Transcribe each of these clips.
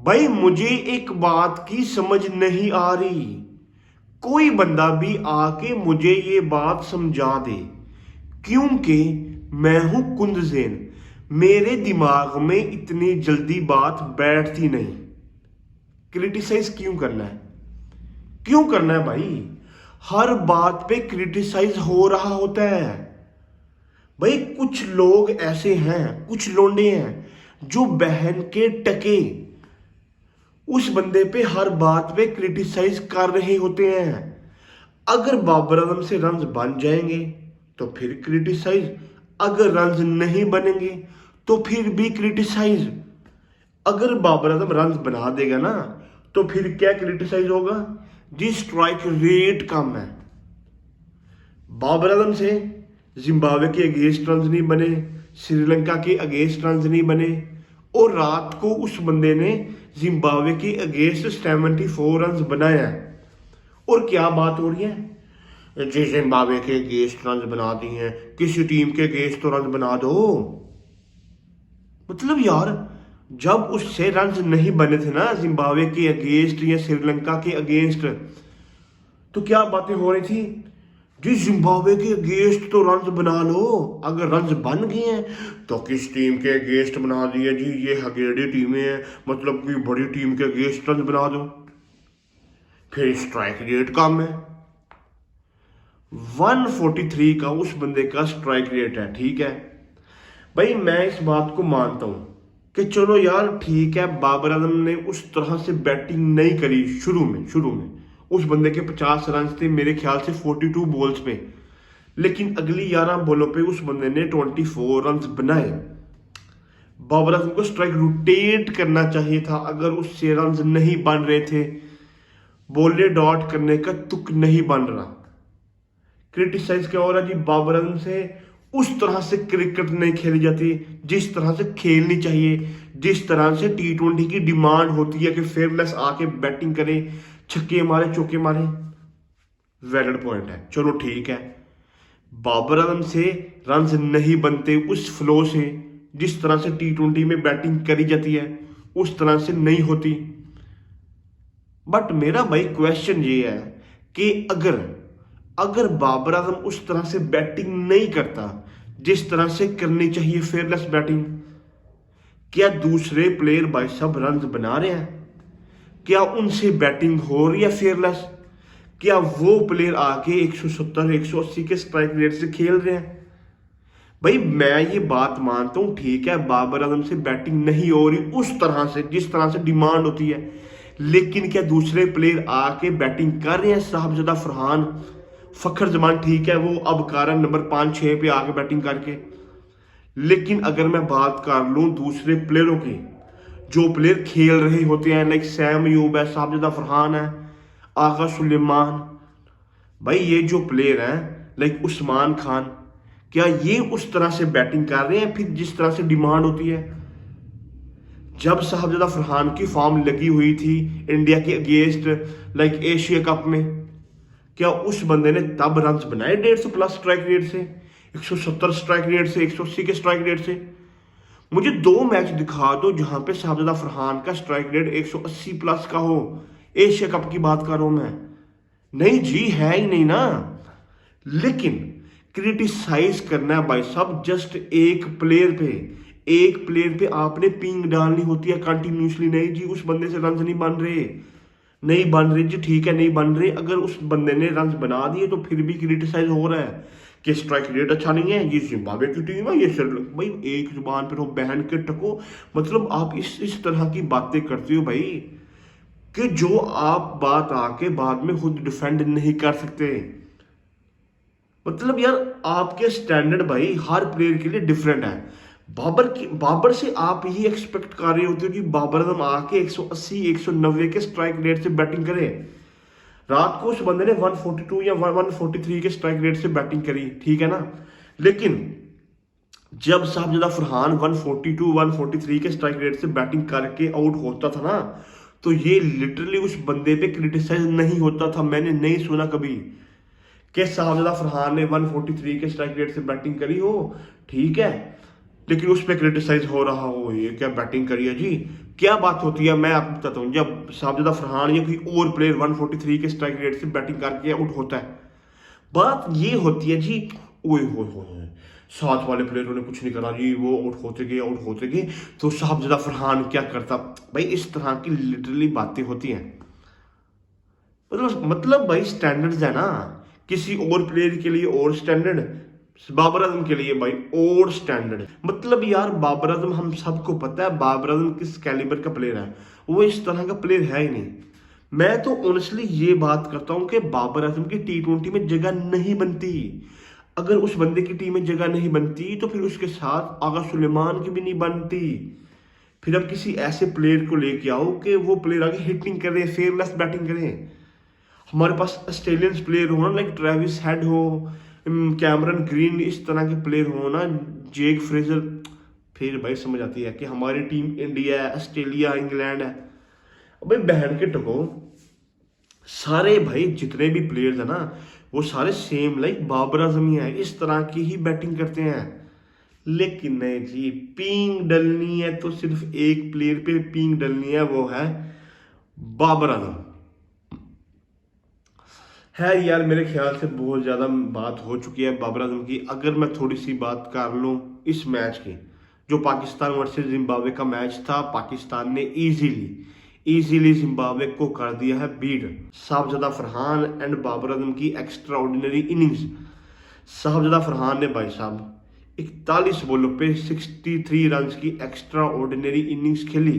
भाई मुझे एक बात की समझ नहीं आ रही, कोई बंदा भी आके मुझे ये बात समझा दे, क्योंकि मैं हूं कुंदजेन, मेरे दिमाग में इतनी जल्दी बात बैठती नहीं। क्रिटिसाइज क्यों करना है, क्यों करना है भाई? हर बात पे क्रिटिसाइज हो रहा होता है भाई। कुछ लोग ऐसे हैं, कुछ लोंडे हैं जो बहन के टके उस बंदे पे हर बात पे क्रिटिसाइज कर रहे होते हैं। अगर बाबर आजम से रन्स बन जाएंगे तो फिर क्रिटिसाइज, अगर रन्स नहीं बनेंगे तो फिर भी क्रिटिसाइज। अगर बाबर आजम रन्स बना देगा ना तो फिर क्या क्रिटिसाइज होगा? जी स्ट्राइक रेट कम है। बाबर आजम से जिम्बाब्वे के अगेंस्ट रन्स नहीं बने, श्रीलंका के अगेंस्ट रन्स नहीं बने, और रात को उस बंदे ने जिम्बाब्वे के अगेंस्ट 74 रन्स बनाया। और क्या बात हो रही है? जी जिम्बाब्वे के अगेंस्ट रन्स बना दिए हैं, किसी टीम के अगेंस्ट तो रन बना दो। मतलब यार, जब उससे रन्स नहीं बने थे ना जिम्बाब्वे के अगेंस्ट या श्रीलंका के अगेंस्ट, तो क्या बातें हो रही थी? जी जिम्बाब्वे के अगेंस्ट तो रन्स बना लो, अगर रन्स बन गए हैं तो किस टीम के अगेंस्ट बना दिए जी, ये हगेड़ी टीमें हैं, मतलब कि बड़ी टीम के अगेंस्ट रन्स बना दो। फिर स्ट्राइक रेट कम है, 143 का उस बंदे का स्ट्राइक रेट है। ठीक है भाई, मैं इस बात को मानता हूं कि चलो यार ठीक है, बाबर आजम ने उस तरह से बैटिंग नहीं करी शुरू में उस बंदे के 50 रन थे मेरे ख्याल से 42 बॉल्स पे, लेकिन अगली 11 बॉलों पे उस बंदे ने 24 रन बनाए। बाबर आजम को स्ट्राइक रोटेट करना चाहिए था, अगर उससे रन नहीं बन रहे थे, बॉले डॉट करने का तुक नहीं बन रहा। क्रिटिसाइज क्या हो रहा जी? बाबर आजम से उस तरह से क्रिकेट नहीं खेली जाती जिस तरह से खेलनी चाहिए, जिस तरह से T20 की डिमांड होती है कि फेयरलेस आके बैटिंग करे, छक्के मारे चौके मारे। वैलिड पॉइंट है, चलो ठीक है। बाबर आजम से रन्स नहीं बनते उस फ्लो से, जिस तरह से T20 में बैटिंग करी जाती है उस तरह से नहीं होती। बट मेरा भाई क्वेश्चन ये है कि अगर बाबर आजम उस तरह से बैटिंग नहीं करता जिस तरह से करनी चाहिए फेयरलेस बैटिंग, क्या दूसरे प्लेयर भाई सब रन बना रहे हैं? क्या उनसे बैटिंग हो रही है फेयरलेस? क्या वो प्लेयर आके 170 180 के स्ट्राइक रेट से खेल रहे हैं? भाई मैं ये बात मानता हूं, ठीक है बाबर आजम से बैटिंग नहीं हो रही उस तरह से जिस तरह से डिमांड होती है, लेकिन क्या दूसरे प्लेयर आके बैटिंग कर रहे हैं? साहबजादा फरहान, फखर जमान, ठीक है वो अब कारण नंबर 5-6 पे आके बैटिंग करके। लेकिन अगर मैं बात कर लूं दूसरे प्लेयरों की, जो प्लेयर खेल रहे होते हैं, लाइक सैम अयूब है, साहबजादा फरहान है, आगा सुलेमान, भाई ये जो प्लेयर हैं लाइक उस्मान खान, क्या ये उस तरह से बैटिंग कर रहे हैं फिर जिस तरह से डिमांड होती है? जब साहबजादा फरहान की फॉर्म लगी हुई थी इंडिया के अगेंस्ट लाइक एशिया कप में, क्या उस बंदे ने तब रन बनाए 150 प्लस स्ट्राइक रेट से, 170 स्ट्राइक रेट से, 180 के स्ट्राइक रेट से? मुझे 2 मैच दिखा दो जहां पे साहबजादा फरहान का स्ट्राइक रेट 180 प्लस का हो। एशिया कप की बात कर रहा हूं मैं, नहीं जी है ही नहीं ना। लेकिन क्रिटिसाइज करना है भाई साहब जस्ट एक प्लेयर पे आपने पिंग डालनी होती है कंटिन्यूसली। नहीं जी उस बंदे से रन नहीं बन रहे जी, ठीक है नहीं बन रहे, अगर उस बंदे ने रन बना दिए तो फिर भी क्रिटिसाइज हो रहा है कि स्ट्राइक रेट अच्छा नहीं है, ये जिम्बाब्वे की टीम है, ये श्रीलंका। भाई एक जुबान पे तो बहन के टको, मतलब आप इस तरह की बातें करते हो भाई कि जो आप बात आके बाद में खुद डिफेंड नहीं कर सकते। मतलब यार आपके स्टैंडर्ड भाई हर प्लेयर के लिए डिफरेंट है। बाबर से आप यही एक्सपेक्ट कर रहे होते हो कि बाबर आजम आके 180 190 के स्ट्राइक रेट से बैटिंग करे। रात को उस बंदे ने 142 या 143 के स्ट्राइक रेट से बैटिंग करी, ठीक है ना। लेकिन जब साहबजादा फरहान 142 143 के स्ट्राइक रेट से बैटिंग करके आउट होता था ना, तो ये लिटरली उस बंदे पे क्रिटिसाइज नहीं होता था। मैंने नहीं सुना कभी कि साहबजादा फरहान ने 143 के स्ट्राइक रेट से बैटिंग करी हो, ठीक है लेकिन उस पर क्रिटिसाइज हो रहा हो, ये क्या बैटिंग करी है जी। क्या बात होती है, मैं आपको बताता हूँ, जब साहबजादा फरहान या कोई और प्लेयर 143 के स्ट्राइक रेट से बैटिंग करके आउट होता है, बात ये होती है जी, ओए हो साथ वाले प्लेयरों ने कुछ नहीं करा जी, वो आउट होते गए तो साहबजादा फरहान क्या करता। भाई इस तरह की लिटरली बातें होती हैं। मतलब भाई स्टैंडर्ड्स है ना, किसी और प्लेयर के लिए और स्टैंडर्ड, बाबर आजम के लिए भाई और स्टैंडर्ड। मतलब यार बाबर आजम, हम सबको पता है बाबर आजम किस कैलिबर का प्लेयर है, वो इस तरह का प्लेयर है ही नहीं। मैं तो ऑनेस्टली ये बात करता हूं कि बाबर आजम की T20 में जगह नहीं बनती। अगर उस बंदे की टीम में जगह नहीं बनती तो फिर उसके साथ आगा सुलेमान की भी नहीं बनती। फिर अब किसी ऐसे प्लेयर को लेके आओ कि वो प्लेयर आगे हिटिंग करे, फेयरलेस बैटिंग करे। हमारे पास ऑस्ट्रेलियंस प्लेयर हो ना, लाइक ट्रेविस हेड हो, कैमरन ग्रीन, इस तरह के प्लेयर हो ना, जेक फ्रेजर, फिर भाई समझ आती है कि हमारी टीम इंडिया है, ऑस्ट्रेलिया, इंग्लैंड है। भाई बहन के टको, सारे भाई जितने भी प्लेयर्स है ना, वो सारे सेम लाइक बाबर आजम ही है, इस तरह की ही बैटिंग करते हैं। लेकिन नहीं जी, पींग डलनी है तो सिर्फ एक प्लेयर पे पींग डलनी है, वो है बाबर आजम। है यार, मेरे ख्याल से बहुत ज़्यादा बात हो चुकी है बाबर आजम की। अगर मैं थोड़ी सी बात कर लूँ इस मैच की, जो पाकिस्तान वर्सेस जिम्बाब्वे का मैच था, पाकिस्तान ने इजीली जिम्बाब्वे को कर दिया है बीट। साहबजादा फरहान एंड बाबर आजम की एक्स्ट्रा ऑर्डिनरी इनिंग्स। साहबजादा फरहान ने भाई साहब 41 बॉलों पे 63 रन की एक्स्ट्रा ऑर्डिनरी इनिंग्स खेली,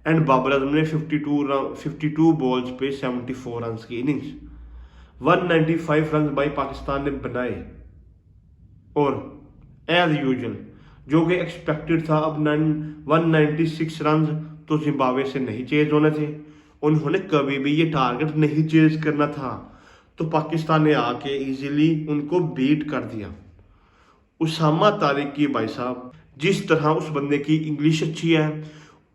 एंड बाबर आजम ने 52 बॉल्स पे 74 रन की इनिंग्स। 195 रन भाई पाकिस्तान ने बनाए, और एज यूजुअल जो कि एक्सपेक्टेड था, अब 196 रन तो जिम्बाब्वे से नहीं चेज होने थे। उन्होंने कभी भी ये टारगेट नहीं चेज करना था, तो पाकिस्तान ने आके इजीली उनको बीट कर दिया। उसामा तारिक की भाई साहब, जिस तरह उस बंदे की इंग्लिश अच्छी है,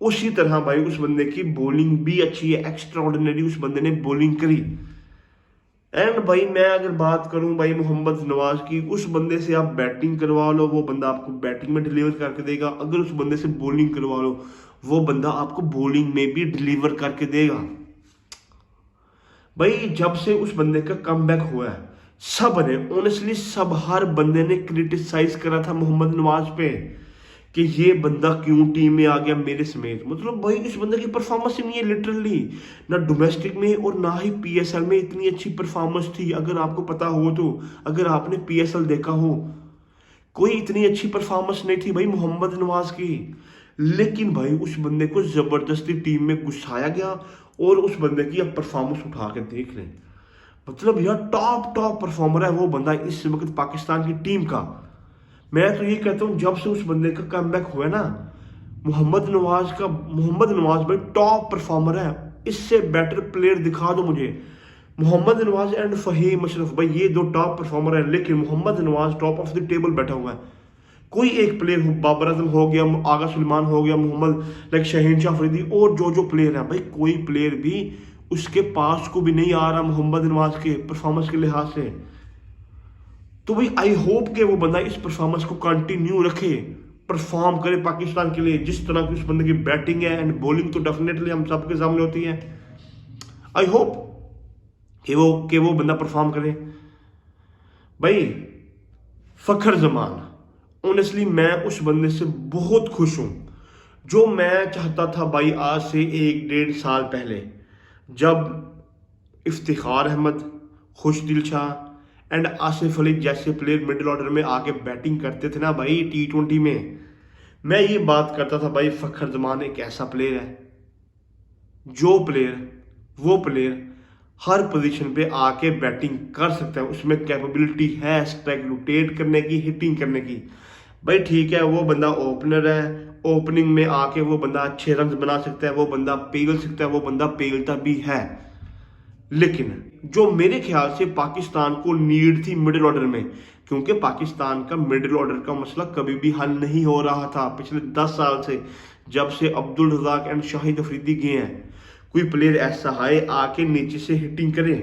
उसी तरह भाई उस बंदे की बॉलिंग भी अच्छी है। एक्स्ट्रा ऑर्डिनरी उस बंदे ने बॉलिंग करी। एंड भाई मैं अगर बात करूं भाई मोहम्मद नवाज की, उस बंदे से आप बैटिंग करवा लो, वो बंदा आपको बैटिंग में डिलीवर करके देगा। अगर उस बंदे से बॉलिंग करवा लो, वो बंदा आपको बॉलिंग में भी डिलीवर करके देगा। भाई जब से उस बंदे का कमबैक हुआ है, सब ने ऑनेस्टली, सब हर बंदे ने क्रिटिसाइज करा था मोहम्मद नवाज पे कि ये बंदा क्यों टीम में आ गया मेरे समेत। मतलब भाई इस बंदे की परफॉर्मेंस ही नहीं है लिटरली, ना डोमेस्टिक में और ना ही पीएसएल में इतनी अच्छी परफॉर्मेंस थी। अगर आपको पता हो तो, अगर आपने पीएसएल देखा हो, कोई इतनी अच्छी परफॉर्मेंस नहीं थी भाई मोहम्मद नवाज की। लेकिन भाई उस बंदे को जबरदस्ती टीम में घुसाया गया, और उस बंदे की अब परफॉर्मेंस उठा के देख लें। मतलब यार टॉप परफॉर्मर है वो बंदा इस वक्त पाकिस्तान की टीम का। मैं तो ये कहता हूँ जब से उस बंदे का कमबैक हुआ ना, मोहम्मद नवाज भाई टॉप परफॉर्मर है। इससे बेटर प्लेयर दिखा दो मुझे। मोहम्मद नवाज एंड फहीम अशरफ भाई, ये दो टॉप परफॉर्मर है, लेकिन Mohammad Nawaz top of the table बैठा हुआ है। कोई एक प्लेयर हो, बाबर आजम हो गया, आगा सुलेमान हो गया, मोहम्मद लाइक शहीन शाह अफरीदी, और जो प्लेयर है भाई, कोई प्लेयर भी उसके पास को भी नहीं आ रहा मोहम्मद नवाज के परफॉर्मेंस के लिहाज से। तो भाई आई होप कि वो बंदा इस परफॉर्मेंस को कंटिन्यू रखे, परफॉर्म करे पाकिस्तान के लिए। जिस तरह की उस बंदे की बैटिंग है एंड बॉलिंग तो डेफिनेटली हम सबके सामने होती है। आई होप कि वो बंदा परफॉर्म करे। भाई फखर जमान, ऑनेस्टली मैं उस बंदे से बहुत खुश हूं। जो मैं चाहता था भाई आज से 1-1.5 साल पहले, जब इफ्तिखार अहमद, खुशदिल शाह एंड आसिफ अली जैसे प्लेयर मिडिल ऑर्डर में आके बैटिंग करते थे ना भाई T20 में, मैं ये बात करता था भाई फखर जमान एक ऐसा प्लेयर है, वो प्लेयर हर पोजीशन पे आके बैटिंग कर सकता है, उसमें कैपेबिलिटी है स्ट्राइक रोटेट करने की, हिटिंग करने की। भाई ठीक है, वो बंदा ओपनर है, ओपनिंग में आके वो बंदा अच्छे रन बना सकता है, वो बंदा पेल सकता है, वो बंदा पेलता भी है। लेकिन जो मेरे ख्याल से पाकिस्तान को नीड थी मिडिल ऑर्डर में, क्योंकि पाकिस्तान का मिडिल ऑर्डर का मसला कभी भी हल नहीं हो रहा था पिछले 10 साल से, जब से अब्दुल रज़ाक एंड शाहिद अफरीदी गए हैं। कोई प्लेयर ऐसा है आके नीचे से हिटिंग करे,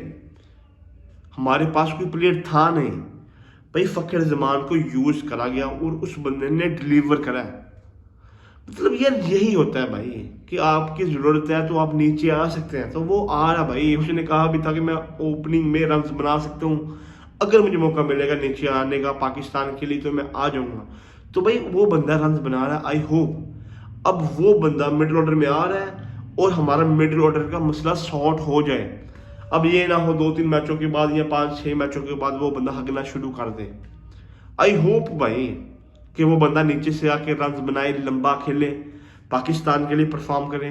हमारे पास कोई प्लेयर था नहीं। भाई फखर जमान को यूज करा गया और उस बंदे ने डिलीवर करा है। मतलब यार यही होता है भाई कि आपकी जरूरत है तो आप नीचे आ सकते हैं, तो वो आ रहा भाई। उसने कहा भी था कि मैं ओपनिंग में रन बना सकता हूँ, अगर मुझे मौका मिलेगा नीचे आने का पाकिस्तान के लिए तो मैं आ जाऊंगा। तो भाई वो बंदा रन बना रहा है। आई होप अब वो बंदा मिडिल ऑर्डर में आ रहा है और हमारा मिडिल ऑर्डर का मसला सॉर्ट हो जाए। अब ये ना हो 2-3 मैचों के बाद या 5-6 मैचों के बाद वो बंदा हगना शुरू कर दे। आई होप भाई कि वो बंदा नीचे से आके रन बनाए, लंबा खेले, पाकिस्तान के लिए परफॉर्म करे।